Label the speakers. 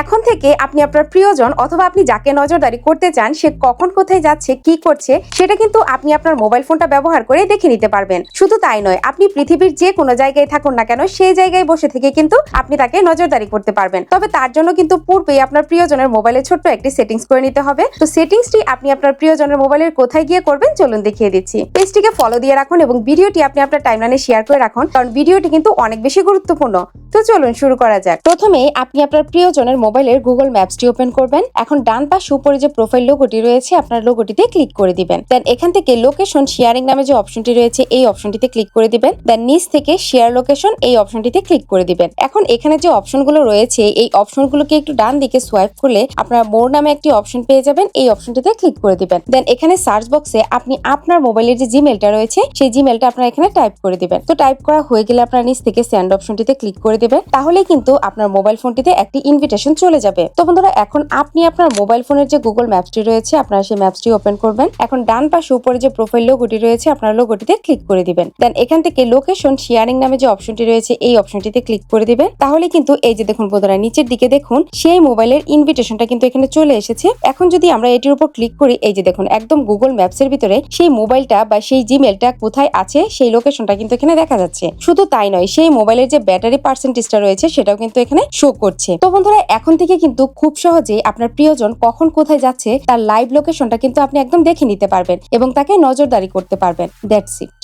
Speaker 1: এখন থেকে আপনি আপনার প্রিয়জন অথবা আপনি যাকে নজরদারি করতে চান সে কখন কোথায় যাচ্ছে কি করছে সেটা কিন্তু আপনি আপনার মোবাইল ফোনটা ব্যবহার করে দেখে নিতে পারবেন। শুধু তাই নয়, আপনি পৃথিবীর যে কোনো জায়গায় থাকুন না কেন সেই জায়গায় বসে থেকে কিন্তু আপনি তাকে নজরদারি করতে পারবেন। তবে তার জন্য কিন্তু পূর্বেই আপনার প্রিয়জনের মোবাইলে ছোট্ট একটি সেটিংস করে নিতে হবে। তো সেটিংসটি আপনি আপনার প্রিয়জনের মোবাইলের কোথায় গিয়ে করবেন চলুন দেখিয়ে দিচ্ছি। পেজটিকে ফলো দিয়ে রাখুন এবং ভিডিওটি আপনি আপনার টাইমলাইনে শেয়ার করে রাখুন, কারণ ভিডিওটি কিন্তু অনেক বেশি গুরুত্বপূর্ণ। তো চলুন শুরু করা যাক। প্রথমে আপনি আপনার প্রিয়জনের মোবাইলের গুগল ম্যাপসটি ওপেন করবেন। এখন ডান পাশে উপরে যে প্রোফাইল লোগোটি রয়েছে আপনার লোগোটিতে ক্লিক করে দিবেন। দেন এখান থেকে লোকেশন শেয়ারিং নামে যে অপশনটি রয়েছে এই অপশনটিতে ক্লিক করে দিবেন। দেন নিচ থেকে শেয়ার লোকেশন এই অপশনটিতে ক্লিক করে দিবেন। এখন এখানে যে অপশনগুলো রয়েছে এই অপশনগুলোকে একটু ডান দিকে সোয়াইপ করলে আপনারা মোর নামে একটি অপশন পেয়ে যাবেন, এই অপশনটিতে ক্লিক করে দিবেন। দেন এখানে সার্চ বক্সে আপনি আপনার মোবাইলের যে জিমেলটা রয়েছে সেই জিমেলটা আপনারা এখানে টাইপ করে দিবেন। তো টাইপ করা হয়ে গেলে আপনারা নিচ থেকে সেন্ড অপশনটিতে ক্লিক করে দিবেন, তাহলে কিন্তু আপনার মোবাইল ফোনটিতে একটি ইনভিটেশন চলে যাবে। তো বন্ধুরা এখন আপনি আপনার মোবাইল ফোনের যে গুগল ম্যাপসটি রয়েছে আপনারা সেই ম্যাপসটি ওপেন করবেন। এখন ডান পাশে উপরে যে প্রোফাইল লোগোটি রয়েছে আপনার লোগোটিতে ক্লিক করে দিবেন। দেন এখান থেকে লোকেশন শেয়ারিং নামে যে অপশনটি রয়েছে এই অপশনটিতে ক্লিক করে দিবেন, তাহলে কিন্তু এই যে দেখুন বন্ধুরা নিচের দিকে দেখুন সেই মোবাইলের ইনভিটেশনটা কিন্তু এখানে চলে এসেছে। এখন যদি আমরা এটির উপর ক্লিক করি এই যে দেখুন একদম গুগল ম্যাপস এর ভিতরে সেই মোবাইলটা বা সেই জিমেলটা কোথায় আছে সেই লোকেশনটা কিন্তু এখানে দেখা যাচ্ছে। শুধু তাই নয়, সেই মোবাইলের যে ব্যাটারি পার্সেন্টেজটা রয়েছে সেটাও কিন্তু এখানে শো করছে। তো বন্ধুরা এখন থেকে কিন্তু খুব সহজেই আপনার প্রিয়জন কখন কোথায় যাচ্ছে তার লাইভ লোকেশনটা কিন্তু আপনি একদম দেখে নিতে পারবেন এবং তাকে নজরদারি করতে পারবেন। That's it.